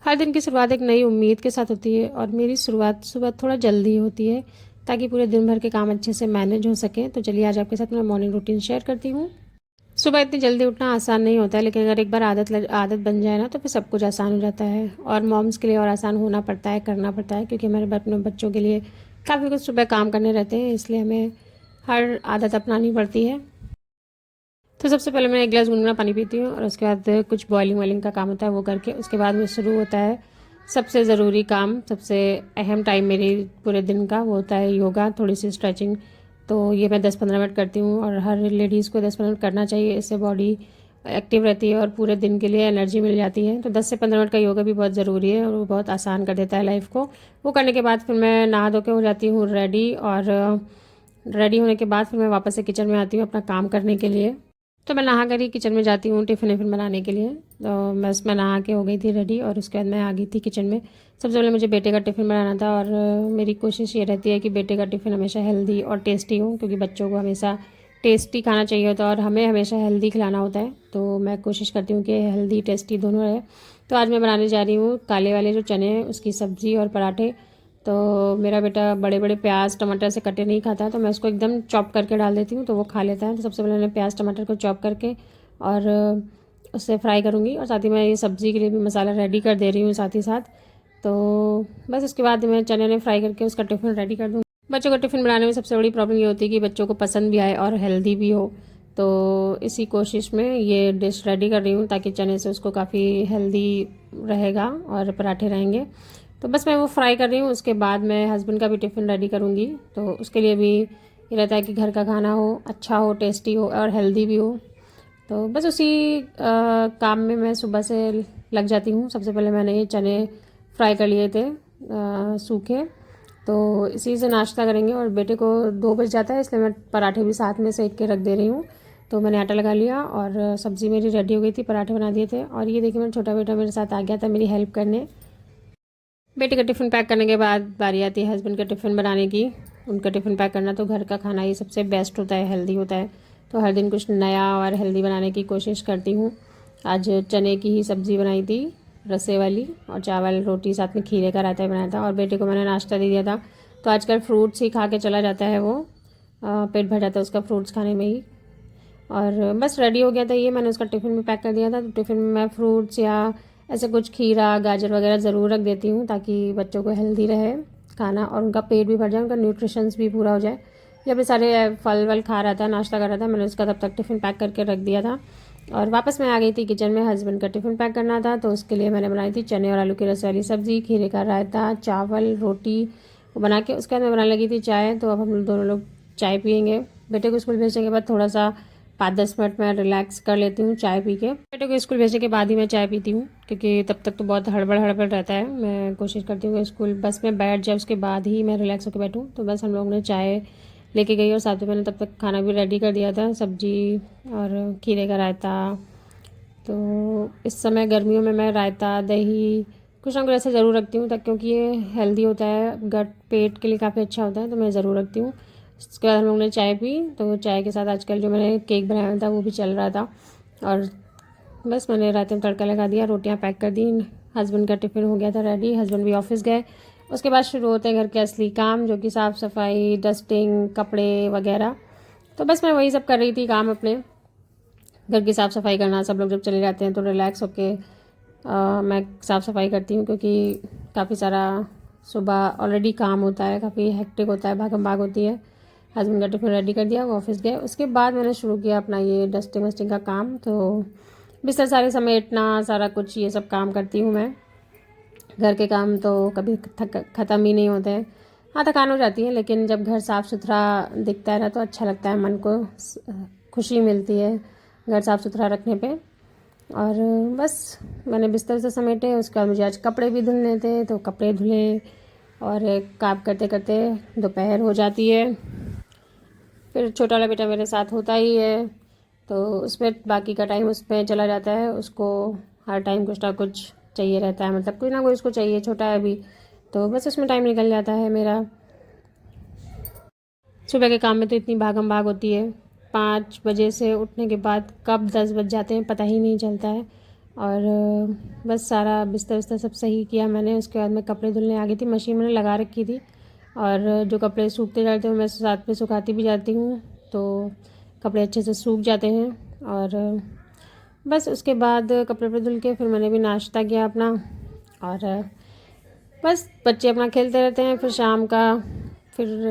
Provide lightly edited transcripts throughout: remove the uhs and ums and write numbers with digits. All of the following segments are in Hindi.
हर दिन की शुरुआत एक नई उम्मीद के साथ होती है और मेरी शुरुआत सुबह थोड़ा जल्दी होती है ताकि पूरे दिन भर के काम अच्छे से मैनेज हो सके। तो चलिए आज आपके साथ मैं मॉर्निंग रूटीन शेयर करती हूँ। सुबह इतनी जल्दी उठना आसान नहीं होता है, लेकिन अगर एक बार आदत बन जाए ना तो फिर सब कुछ आसान हो जाता है। और मॉम्स के लिए और आसान होना पड़ता है, करना पड़ता है, क्योंकि हमारे अपने बच्चों के लिए काफ़ी कुछ सुबह काम करने रहते हैं, इसलिए हमें हर आदत अपनानी पड़ती है। तो सबसे पहले मैं एक गिलास गुनगुना पानी पीती हूँ और उसके बाद कुछ बॉइलिंग वाइलिंग का काम होता है वो करके उसके बाद में शुरू होता है सबसे ज़रूरी काम। सबसे अहम टाइम मेरी पूरे दिन का वो होता है योगा, थोड़ी सी स्ट्रेचिंग। तो ये मैं 10-15 मिनट करती हूँ और हर लेडीज़ को 10-15 मिनट करना चाहिए, इससे बॉडी एक्टिव रहती है और पूरे दिन के लिए एनर्जी मिल जाती है। तो 10 से 15 मिनट का योगा भी बहुत ज़रूरी है और वो बहुत आसान कर देता है लाइफ को। वो करने के बाद फिर मैं नहा धो के हो जाती हूँ रेडी, और रेडी होने के बाद फिर मैं वापस से किचन में आती हूँ अपना काम करने के लिए। तो मैं नहा कर ही किचन में जाती हूँ टिफ़िन विफ़िन बनाने के लिए। तो बस मैं नहा के हो गई थी रेडी और उसके बाद मैं आ गई थी किचन में। सबसे पहले मुझे बेटे का टिफ़िन बनाना था और मेरी कोशिश ये रहती है कि बेटे का टिफ़िन हमेशा हेल्दी और टेस्टी हो, क्योंकि बच्चों को हमेशा टेस्टी खाना चाहिए होता है और हमें हमेशा हेल्दी खिलाना होता है। तो मैं कोशिश करती हूँ कि हेल्दी टेस्टी दोनों रहे। तो आज मैं बनाने जा रही हूँ काले वाले जो चने हैं उसकी सब्ज़ी और पराठे। तो मेरा बेटा बड़े बड़े प्याज टमाटर से कटे नहीं खाता, तो मैं उसको एकदम चॉप करके डाल देती हूँ तो वो खा लेता है। तो सबसे पहले मैं प्याज टमाटर को चॉप करके और उससे फ्राई करूँगी, और साथ ही मैं ये सब्ज़ी के लिए भी मसाला रेडी कर दे रही हूँ साथ ही साथ। तो बस उसके बाद मैं चने ने फ्राई करके उसका टिफ़िन रेडी कर दूँगी। बच्चों को टिफ़िन बनाने में सबसे बड़ी प्रॉब्लम ये होती है कि बच्चों को पसंद भी आए और हेल्दी भी हो। तो इसी कोशिश में ये डिश रेडी कर रही हूँ ताकि चने से उसको काफ़ी हेल्दी रहेगा और पराठे रहेंगे। तो बस मैं वो फ्राई कर रही हूँ, उसके बाद मैं हस्बैंड का भी टिफ़िन रेडी करूँगी। तो उसके लिए भी ये रहता है कि घर का खाना हो, अच्छा हो, टेस्टी हो और हेल्दी भी हो। तो बस उसी काम में मैं सुबह से लग जाती हूँ। सबसे पहले मैंने ये चने फ्राई कर लिए थे सूखे। तो इसी से नाश्ता करेंगे और बेटे को 2 बज जाता है, इसलिए मैं पराठे भी साथ में सेक के रख दे रही हूँ। तो मैंने आटा लगा लिया और सब्ज़ी मेरी रेडी हो गई थी, पराठे बना दिए थे। और ये देखिए मेरा छोटा बेटा मेरे साथ आ गया था मेरी हेल्प करने। बेटे का टिफ़िन पैक करने के बाद बारी आती है हस्बैंड का टिफ़िन बनाने की। उनका टिफ़िन पैक करना, तो घर का खाना ये सबसे बेस्ट होता है, हेल्दी होता है। तो हर दिन कुछ नया और हेल्दी बनाने की कोशिश करती हूँ। आज चने की ही सब्ज़ी बनाई थी, रसे वाली, और चावल रोटी साथ में खीरे का रायता बनाया था। और बेटे को मैंने नाश्ता दे दिया था। तो आजकल फ्रूट्स ही खा के चला जाता है वो, पेट भर जाता है उसका फ्रूट्स खाने में ही। और बस रेडी हो गया था ये, मैंने उसका टिफ़िन में पैक कर दिया था। तो टिफ़िन में मैं फ्रूट्स या ऐसे कुछ खीरा गाजर वगैरह ज़रूर रख देती हूँ ताकि बच्चों को हेल्दी रहे खाना और उनका पेट भी भर जाए, उनका न्यूट्रिशंस भी पूरा हो जाए। जब ये सारे फल वल खा रहा था, नाश्ता कर रहा था, मैंने उसका तब तक टिफ़िन पैक करके रख दिया था। और वापस मैं आ गई थी किचन में, हस्बैंड का टिफ़िन पैक करना था। तो उसके लिए मैंने बनाई थी चने और आलू की रस वाली सब्ज़ी, खीरे का रायता, चावल, रोटी, वो बना के उसके बाद मैं बनाने लगी थी चाय। तो अब हम दोनों लोग चाय पियेंगे। बेटे को स्कूल भेजने के बाद थोड़ा सा 5-10 मिनट मैं रिलैक्स कर लेती हूँ चाय पी के। बेटे को स्कूल भेजने के बाद ही मैं चाय पीती हूँ, क्योंकि तब तक तो बहुत हड़बड़ हड़बड़ रहता है। मैं कोशिश करती हूँ कि स्कूल बस में बैठ जाए, उसके बाद ही मैं रिलैक्स होकर बैठूँ। तो बस हम लोग ने चाय लेके गई और साथ में मैंने तब तक खाना भी रेडी कर दिया था, सब्जी और खीरे का रायता। तो इस समय गर्मियों में मैं रायता, दही, कुछ ना कुछ ऐसे ज़रूर रखती हूँ, ताकि क्योंकि ये हेल्दी होता है, गट पेट के लिए काफ़ी अच्छा होता है, तो मैं ज़रूर रखती हूँ। उसके बाद हम लोग ने चाय पी। तो चाय के साथ आजकल जो मैंने केक बनाया था वो भी चल रहा था। और बस मैंने रायते में तड़का लगा दिया, रोटियां पैक कर दी। हस्बैंड का टिफ़िन हो गया था रेडी, हस्बैंड भी ऑफिस गए। उसके बाद शुरू होते हैं घर के असली काम, जो कि साफ़ सफाई, डस्टिंग, कपड़े वगैरह। तो बस मैं वही सब कर रही थी काम अपने, घर की साफ़ सफाई करना। सब लोग जब चले जाते हैं तो रिलैक्स होके मैं साफ़ सफाई करती हूँ, क्योंकि काफ़ी सारा सुबह ऑलरेडी काम होता है, काफ़ी हेक्टिक होता है, भागम भाग होती है। हस्बैंड का टिफ़िन रेडी कर दिया, वो ऑफिस गए। उसके बाद मैंने शुरू किया अपना ये डस्टिंग वस्टिंग का काम। तो बिस्तर सारे समेटना, सारा कुछ ये सब काम करती हूँ मैं। घर के काम तो कभी ख़त्म ही नहीं होते हैं। हाँ, थकान हो जाती है, लेकिन जब घर साफ़ सुथरा दिखता है ना तो अच्छा लगता है, मन को खुशी मिलती है घर साफ़ सुथरा रखने पे। और बस मैंने बिस्तर से समेटे, उसके बाद मुझे आज कपड़े भी धुलने थे, तो कपड़े धुले। और काम करते करते दोपहर हो जाती है। फिर छोटा वाला बेटा मेरे साथ होता ही है, तो उसमें बाकी का टाइम उसमें चला जाता है। उसको हर टाइम कुछ ना कुछ चाहिए रहता है, मतलब कुछ ना कुछ उसको चाहिए, छोटा है अभी। तो बस उसमें टाइम निकल जाता है मेरा। सुबह के काम में तो इतनी भागम भाग होती है, 5 बजे से उठने के बाद कब 10 बज जाते हैं पता ही नहीं चलता है। और बस सारा बिस्तर विस्तर सब सही किया मैंने। उसके बाद मैं कपड़े धुलने आ गई थी। मशीन मैंने लगा रखी थी और जो कपड़े सूखते जाते हैं मैं साथ में सुखाती भी जाती हूँ, तो कपड़े अच्छे से सूख जाते हैं। और बस उसके बाद कपड़े वपड़े धुल के फिर मैंने भी नाश्ता किया अपना, और बस बच्चे अपना खेलते रहते हैं। फिर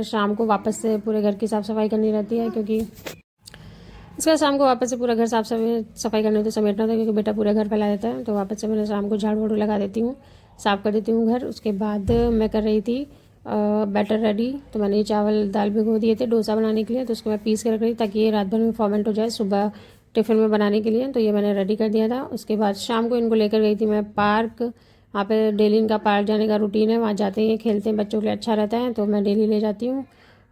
शाम को वापस से पूरे घर की साफ़ सफाई करनी रहती है, क्योंकि इसके बाद शाम को वापस से पूरा घर साफ़ सफाई करने तो समेटना था, क्योंकि बेटा पूरा घर फैला देता है। तो वापस से मैंने शाम को झाड़ू वाड़ू लगा देती हूँ, साफ़ कर देती हूँ घर। उसके बाद मैं कर रही थी बैटर रेडी। तो मैंने ये चावल दाल भिगो दिए थे डोसा बनाने के लिए, तो उसको मैं पीस के रख रही ताकि ये रात भर में फॉर्मेंट हो जाए सुबह टिफ़िन में बनाने के लिए। तो ये मैंने रेडी कर दिया था। उसके बाद शाम को इनको लेकर गई थी मैं पार्क। वहाँ पे डेली इनका पार्क जाने का रूटीन है, वहाँ जाते हैं खेलते हैं, बच्चों के लिए अच्छा रहता है, तो मैं डेली ले जाती हूँ।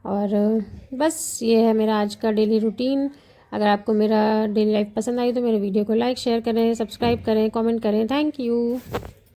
और बस ये है मेरा आज का डेली रूटीन। अगर आपको मेरा डेली लाइफ पसंद आई तो मेरे वीडियो को लाइक शेयर करें, सब्सक्राइब करें, कमेंट करें। Thank you.